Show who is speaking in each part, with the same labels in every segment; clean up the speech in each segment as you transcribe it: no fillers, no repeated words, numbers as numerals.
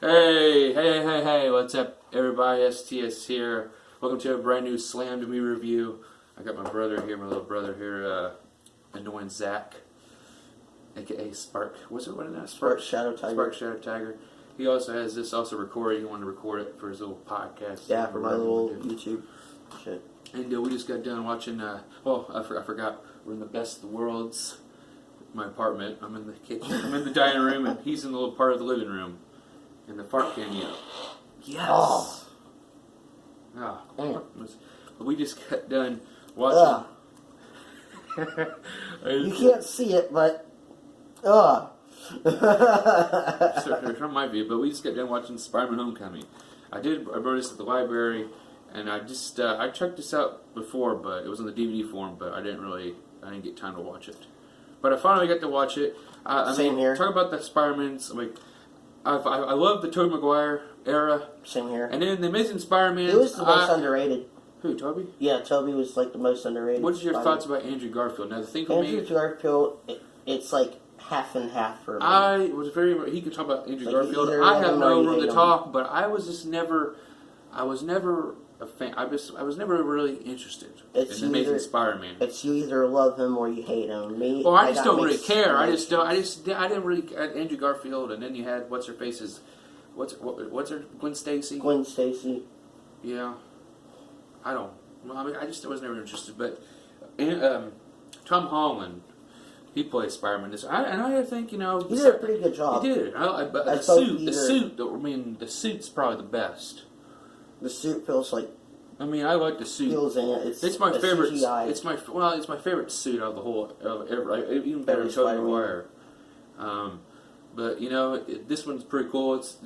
Speaker 1: Hey, what's up, everybody? STS here. Welcome to a brand new Slam to Me review. I got my brother here, my little brother here, annoying Zach, aka Spark. What's it? What is that?
Speaker 2: Spark Shadow Tiger.
Speaker 1: Spark Shadow Tiger. He also has this recorded. He wanted to record it for his little podcast.
Speaker 2: Yeah, for my little YouTube shit.
Speaker 1: And we just got done watching, I forgot, we're in the best of the worlds. My apartment. I'm in the kitchen. I'm in the dining room, and he's in the little part of the living room. And the fart cameo. Yes! Oh. We just got done watching.
Speaker 2: You can't see it, but.
Speaker 1: So, from my view, but we just got done watching Spiderman Homecoming. I brought this at the library, and I checked this out before, but it was on the DVD form, but I didn't get time to watch it. But I finally got to watch it.
Speaker 2: Same here.
Speaker 1: Talk about the Spider-Mans. I love the Tobey Maguire era.
Speaker 2: Same here.
Speaker 1: And then the Amazing Spider-Man.
Speaker 2: It was the most underrated.
Speaker 1: Who, Tobey?
Speaker 2: Yeah, Tobey was like the most underrated.
Speaker 1: What's your thoughts about Andrew Garfield? Now the thing for
Speaker 2: Andrew Garfield, it's like half and half for me.
Speaker 1: He could talk about Andrew Garfield. I have no room to talk, but I was just never a fan. I was never really interested in Amazing Spider-Man.
Speaker 2: It's you either love him or you hate him.
Speaker 1: I just don't really care. I didn't really. Andrew Garfield, and then you had what's her face's, what's her Gwen Stacy.
Speaker 2: Gwen Stacy.
Speaker 1: Yeah, I don't. Well, I mean, I was never interested. But Tom Holland, he plays Spider-Man. And I think
Speaker 2: he did a pretty good job.
Speaker 1: He did. But the suit's probably the best.
Speaker 2: The suit feels like.
Speaker 1: I mean, I like the suit. It's my favorite.
Speaker 2: CGI.
Speaker 1: It's my favorite suit out of the whole. Even better than Tobey Maguire. But this one's pretty cool. It's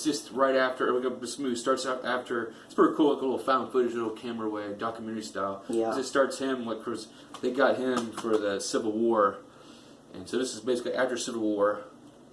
Speaker 1: just right after this movie starts out after. It's pretty cool, like a little found footage, little camera way, documentary style.
Speaker 2: Yeah.
Speaker 1: It starts him they got him for the Civil War, and so this is basically after Civil War.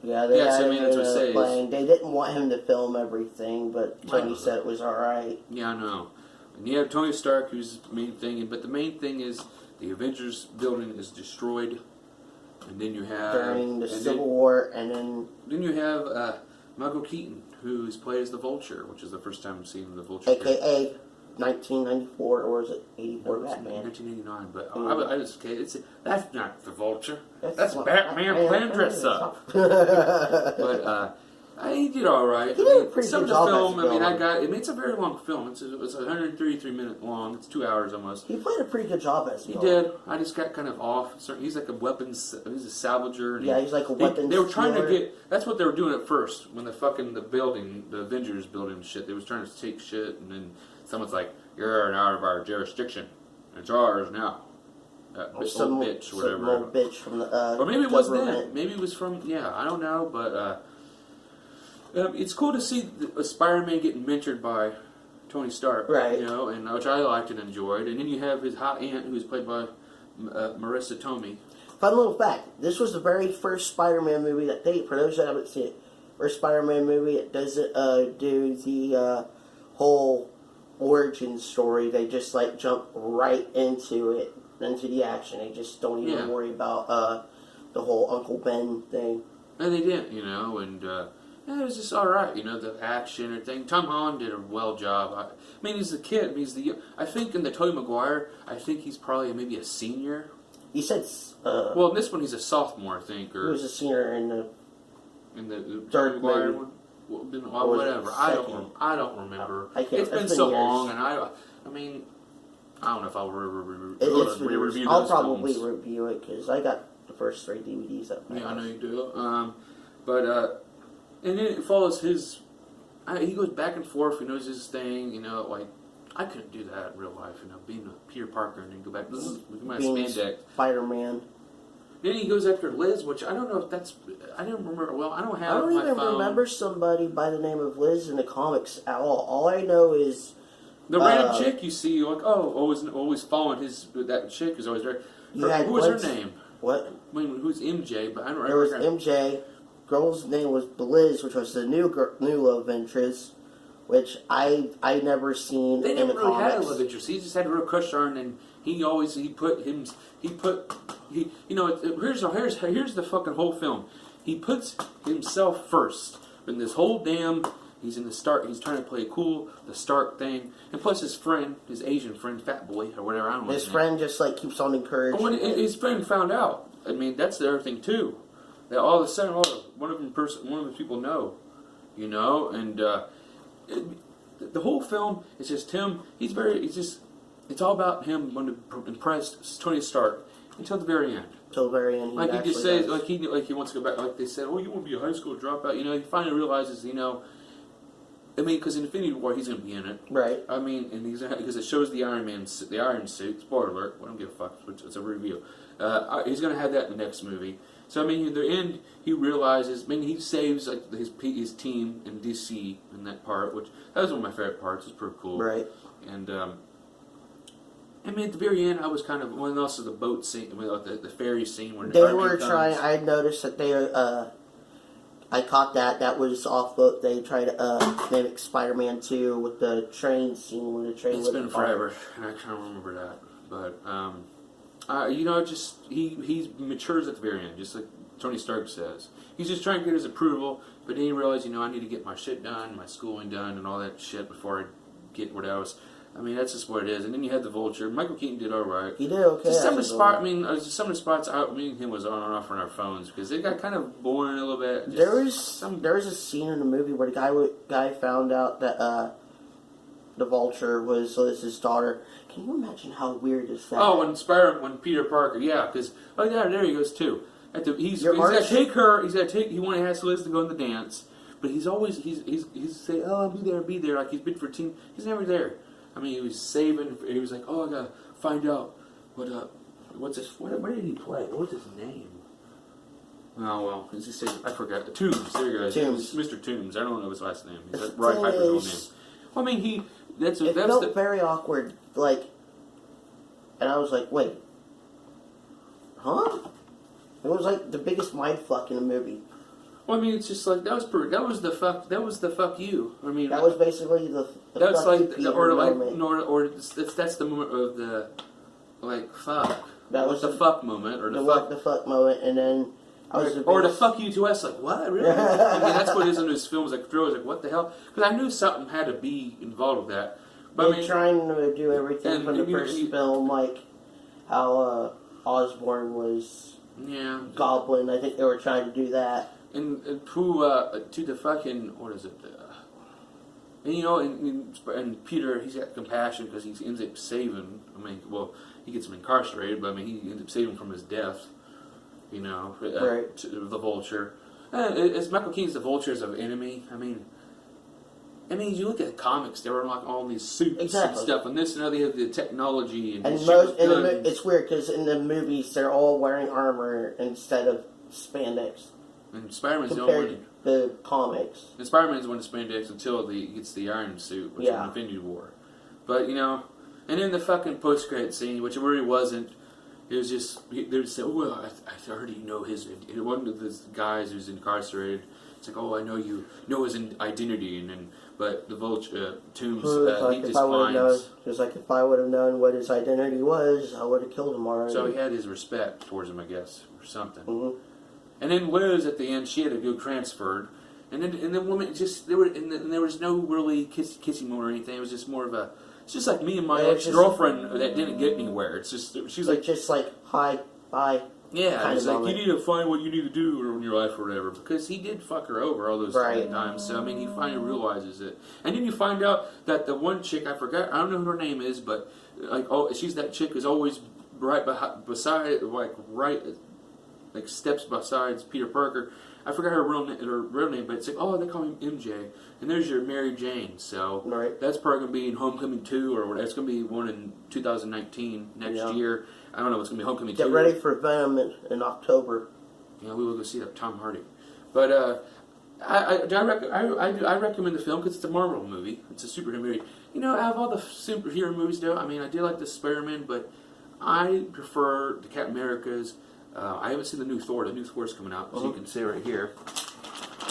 Speaker 2: Yeah, they didn't want him to film everything, but Tony said it was alright.
Speaker 1: Yeah, I know. And you have Tony Stark, who's the main thing, but the main thing is the Avengers building is destroyed, and then you have...
Speaker 2: During the Civil War, and then...
Speaker 1: Then you have Michael Keaton, who's played as the Vulture, which is the first time I've seen the Vulture.
Speaker 2: A.K.A. 1994, or is it 84 Batman?
Speaker 1: 1989, but that's not the Vulture. That's Batman playing dress up. But he did all right.
Speaker 2: He did a pretty good job.
Speaker 1: It's a very long film. It's 133 minutes long. It's 2 hours almost.
Speaker 2: He played a pretty good job as
Speaker 1: He did. I just got kind of off. He's like he's a salvager.
Speaker 2: Yeah, he's like a weapons.
Speaker 1: They were trying to get. That's what they were doing at first when the Avengers building shit. They was trying to take shit, and then someone's like, "You're out of our jurisdiction. It's ours now."
Speaker 2: Some
Speaker 1: old bitch, whatever.
Speaker 2: Some old bitch from the
Speaker 1: or maybe it wasn't that. Maybe it was from. Yeah, I don't know, but. It's cool to see Spider-Man getting mentored by Tony Stark,
Speaker 2: right?
Speaker 1: And which I liked and enjoyed. And then you have his hot aunt, who's played by Marisa Tomei.
Speaker 2: Fun little fact: this was the very first Spider-Man movie that for those that haven't seen it, first Spider-Man movie that doesn't do the whole origin story. They just jump right into the action. They just don't even worry about the whole Uncle Ben thing.
Speaker 1: And they didn't, and it was just all right, the action and everything. Tom Holland did a well job. I mean, he's a kid. I think in the Tobey Maguire, I think he's probably maybe a senior.
Speaker 2: He said.
Speaker 1: Well, in this one, he's a sophomore, I think. Or
Speaker 2: he was a senior in
Speaker 1: the
Speaker 2: Tobey
Speaker 1: Maguire one. Well, whatever. I don't remember. It's been so long, and I mean, I don't know if I'll review those
Speaker 2: I'll probably review it because I got the first 3 DVDs up.
Speaker 1: Yeah, I know you do. And then it follows his. He goes back and forth. He knows his thing. I couldn't do that in real life. Being a Peter Parker and then go back. This is my spandex.
Speaker 2: Spider-Man.
Speaker 1: Then he goes after Liz, which I don't know if that's. I don't remember. Well, I don't have.
Speaker 2: I don't even remember somebody by the name of Liz in the comics at all. All I know is
Speaker 1: the random chick you see. You're like, always following that chick is always there. Who was her name?
Speaker 2: What?
Speaker 1: I mean, who's MJ? But I don't
Speaker 2: remember.
Speaker 1: There
Speaker 2: was MJ. Girl's name was Liz, which was the new love interest, which I never seen
Speaker 1: they
Speaker 2: in the
Speaker 1: comics. They never really had a
Speaker 2: comics.
Speaker 1: love interest. He just had a real crush on, and here's the fucking whole film. He puts himself first. in this whole damn. He's in the Stark. He's trying to play cool, the Stark thing, and plus his friend, his Asian friend, Fat Boy or whatever. I don't know.
Speaker 2: His friend just like keeps on encouraging.
Speaker 1: When his friend found out, I mean, that's the other thing too. That all of a sudden, one of the people know, you know, and the whole film is just him. It's all about him wanting to impress Tony Stark until the very end.
Speaker 2: Till the very end,
Speaker 1: he just says, like he wants to go back. Like they said, oh, you want to be a high school dropout? You know, he finally realizes, you know. I mean, because in Infinity War, he's going to be in it.
Speaker 2: Right.
Speaker 1: I mean, and because it shows the Iron suit. Spoiler alert. I don't give a fuck. It's a review. He's going to have that in the next movie. So, I mean, in the end, he realizes, I mean, he saves like his team in DC in that part, which that was one of my favorite parts. It's pretty cool.
Speaker 2: Right.
Speaker 1: And, I mean, at the very end, I was kind of, well, also the boat scene, the ferry scene where
Speaker 2: they were trying, I noticed that they, I caught that. That was off book. They tried to mimic Spider-Man 2 with the train scene when the train.
Speaker 1: It's been forever, and I can't remember that. But you know, just he matures at the very end, just like Tony Stark says. He's just trying to get his approval, but then he realized, you know, I need to get my shit done, my schooling done, and all that shit before I get what else. I mean, that's just what it is. And then you had the Vulture. Michael Keaton did all right.
Speaker 2: He did okay.
Speaker 1: Just some of the spots, me and him was on and off on our phones because it got kind of boring a little bit.
Speaker 2: There was a scene in the movie where the guy found out that the Vulture was his daughter. Can you imagine how weird is that?
Speaker 1: Oh, when Peter Parker, yeah, because there he goes too. He's got to take her. He has Liz to go in the dance, but he's saying, "Oh, I'll be there," like he's been for team. He's never there. I mean, he was saving. He was like, "Oh, I gotta find out what did he play? What was his name?" Oh well, as he said, I forgot. Toombs. There you go.
Speaker 2: Toombs.
Speaker 1: Mr. Toombs. I don't know his last name. Is that Rod Piper's old name? Well, I mean, it felt
Speaker 2: very awkward. Like, and I was like, "Wait, huh?" It was like the biggest mindfuck in the movie.
Speaker 1: Well, I mean, it's just like that was the fuck you. I mean,
Speaker 2: that was basically the
Speaker 1: that's
Speaker 2: fuck
Speaker 1: like
Speaker 2: you
Speaker 1: that's the moment of the like fuck.
Speaker 2: That was
Speaker 1: the fuck moment, or
Speaker 2: the fuck moment, and then
Speaker 1: or the fuck you to us, like what really? I mean, that's what it is in those films. Like Drew was like, what the hell? Because I knew something had to be involved with that. But
Speaker 2: they're trying to do everything from the first film, like how Osborn was Goblin. I think they were trying to do that.
Speaker 1: And to the fucking, what is it? And you know, and Peter, he's got compassion because he ends up saving. I mean, well, he gets him incarcerated, but I mean, he ends up saving from his death. You know,
Speaker 2: right.
Speaker 1: To the Vulture. As Michael Keaton's the Vulture as an enemy. I mean, you look at the comics; they were like all these suits and stuff, and this and that. They have the technology and
Speaker 2: it's weird because in the movies they're all wearing armor instead of spandex.
Speaker 1: And Spider-Man's
Speaker 2: the comics.
Speaker 1: And Spider-Man's the one in spandex until he gets the Iron Suit, which is Infinity War. But, you know, and then the fucking post-credit scene, which it really wasn't, it was just, they would say, oh, well, I already know his, it wasn't of the guys who's incarcerated. It's like, oh, I know you know his identity, and then, but the Vulture, Toombs, he just finds.
Speaker 2: Just like if I would have known what his identity was, I would have killed him already.
Speaker 1: So he had his respect towards him, I guess, or something. Mm-hmm. And then Liz at the end, she had to go transferred, and the woman just there was no really kissing moment or anything. It was just more of a. It's just like me and my ex-girlfriend that didn't get anywhere. It's just she's like
Speaker 2: hi, bye.
Speaker 1: Yeah, it's like you need to find what you need to do in your life or whatever, because he did fuck her over all those times. So I mean, he finally realizes it, and then you find out that the one chick I forgot, I don't know who her name is, but like she's that chick who's always right beside like steps besides Peter Parker. I forgot her real name, but it's like, oh, they call him MJ. And there's your Mary Jane. So that's probably going to be in Homecoming 2 or whatever. It's going to be one in 2019, next year. I don't know what's going to be Homecoming 2.
Speaker 2: Get ready for Venom in October.
Speaker 1: Yeah, we will go see that Tom Hardy. But I recommend the film because it's a Marvel movie. It's a superhero movie. You know, out of all the superhero movies, though, I mean, I did like the Spider-Man, but I prefer the Captain America's. I haven't seen the new Thor. The new Thor's coming out, so you can see right here.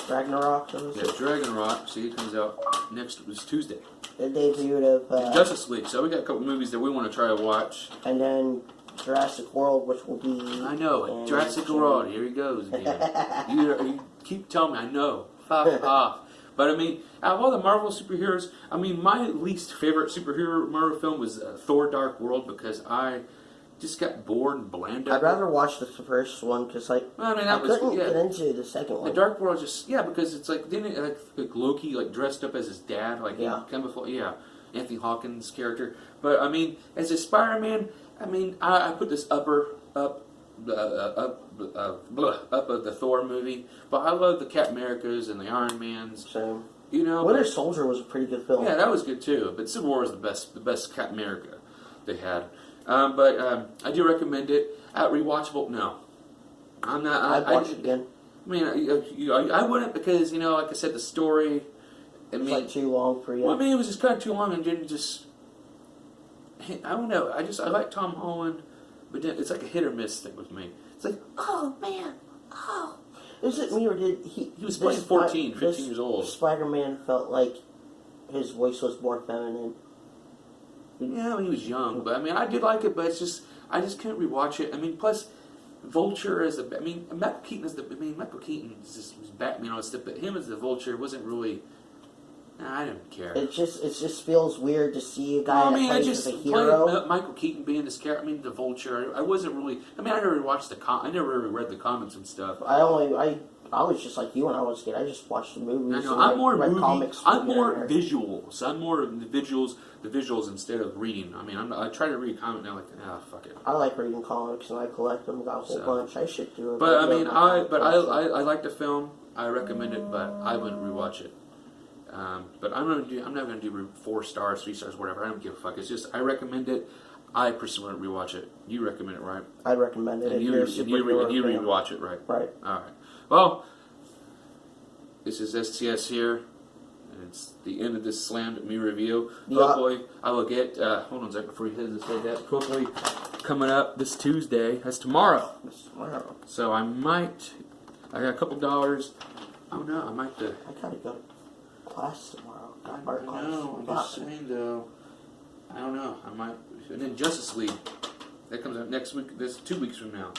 Speaker 2: Ragnarok.
Speaker 1: Yeah, Ragnarok. See, it comes out next Tuesday.
Speaker 2: The debut of
Speaker 1: Justice League. So we got a couple movies that we want to try to watch.
Speaker 2: And then Jurassic World, which will be.
Speaker 1: I know Jurassic World. Here he goes again. you keep telling me. I know. Fuck off. But I mean, out of all the Marvel superheroes, I mean, my least favorite superhero Marvel film was Thor: Dark World because I just got bored and bland.
Speaker 2: I'd rather watch the first one because I couldn't get into the second one.
Speaker 1: The Dark World just because it's like didn't it, like Loki like dressed up as his dad Anthony Hawkins' character. But I mean, as a Spider-Man, I mean, I put this up of the Thor movie, but I love the Captain Americas and the Iron Mans.
Speaker 2: Same.
Speaker 1: You know,
Speaker 2: Winter Soldier was a pretty good film.
Speaker 1: Yeah, that was good too. But Civil War was the best Captain America they had. But I do recommend it. Rewatchable? No, I'm not.
Speaker 2: I'd watch it again.
Speaker 1: I mean, I wouldn't because like I said, the story.
Speaker 2: It's like too long for you.
Speaker 1: Well, I mean, it was just kind of too long and didn't just. I don't know. I like Tom Holland, but then it's like a hit or miss thing with me. It's like, oh man, oh.
Speaker 2: Is it me or did he?
Speaker 1: He was playing 15 years old.
Speaker 2: Spider-Man felt like his voice was more feminine.
Speaker 1: Yeah, when he was young, but I mean, I did like it, but it's just I just couldn't rewatch it. I mean, plus Vulture as Michael Keaton was Batman, but him as the Vulture wasn't really. I didn't care.
Speaker 2: It just feels weird to see a guy that plays as a hero.
Speaker 1: Michael Keaton being this character. I mean, the Vulture. I wasn't really. I mean, I never watched I never really read the comics and stuff.
Speaker 2: I was just like you when I was a kid. I just watched the movies.
Speaker 1: I'm more
Speaker 2: comics.
Speaker 1: I'm more visuals. I'm more the visuals instead of reading. I mean, I try to read a comic now. Like, fuck it.
Speaker 2: I like reading comics and I collect them. Got a whole bunch. I should do it.
Speaker 1: But I mean, I like the film. I recommend it, but I wouldn't rewatch it. But I'm not gonna do 4 stars, 3 stars, whatever. I don't give a fuck. It's just I recommend it. I personally wouldn't rewatch it. You recommend it, right?
Speaker 2: I recommend it.
Speaker 1: And you rewatch it, right?
Speaker 2: Right.
Speaker 1: All right. Well, this is STS here. And it's the end of this slammed me review.
Speaker 2: Yeah.
Speaker 1: Hopefully, I will get. Hold on a second before you hit say that. Hopefully, coming up this Tuesday. That's tomorrow. So I got a couple dollars. I don't know. I might.
Speaker 2: I gotta go to class tomorrow.
Speaker 1: I know. I'm just saying though. I don't know. I might. And then Justice League. That comes out next week. That's 2 weeks from now.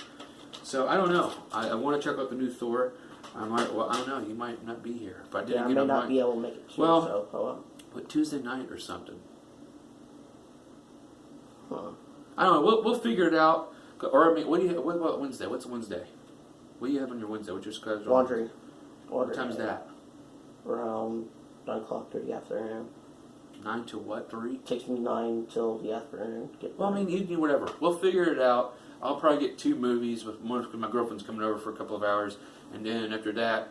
Speaker 1: So I don't know. I want to check out the new Thor. I might. Well, I don't know. You might not be here. If I did,
Speaker 2: I may not be able to make it.
Speaker 1: But Tuesday night or something.
Speaker 2: Huh.
Speaker 1: I don't know. We'll figure it out. Or I mean, what about Wednesday? What's Wednesday? What do you have on your Wednesday? What's your schedule?
Speaker 2: Laundry.
Speaker 1: What time is that?
Speaker 2: Around 9 o'clock through the afternoon.
Speaker 1: 9 to what? 3?
Speaker 2: Takes me 9 till the afternoon.
Speaker 1: Well, I mean, you can whatever. We'll figure it out. I'll probably get 2 movies with one because my girlfriend's coming over for a couple of hours, and then after that,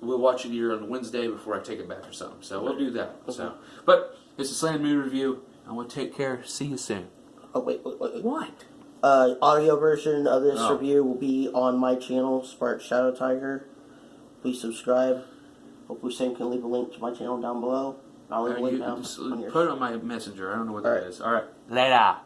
Speaker 1: we'll watch it either on Wednesday before I take it back or something. So we'll do that.
Speaker 2: Okay.
Speaker 1: So, but it's a Slam Movie Review. I want to take care. See you soon.
Speaker 2: Oh wait.
Speaker 1: What?
Speaker 2: Audio version of this review will be on my channel, Spark Shadow Tiger. Please subscribe. Hopefully, Sam can leave a link to my channel down below. I'll leave a link down.
Speaker 1: Put it on my messenger. I don't know what that is. All right. Later.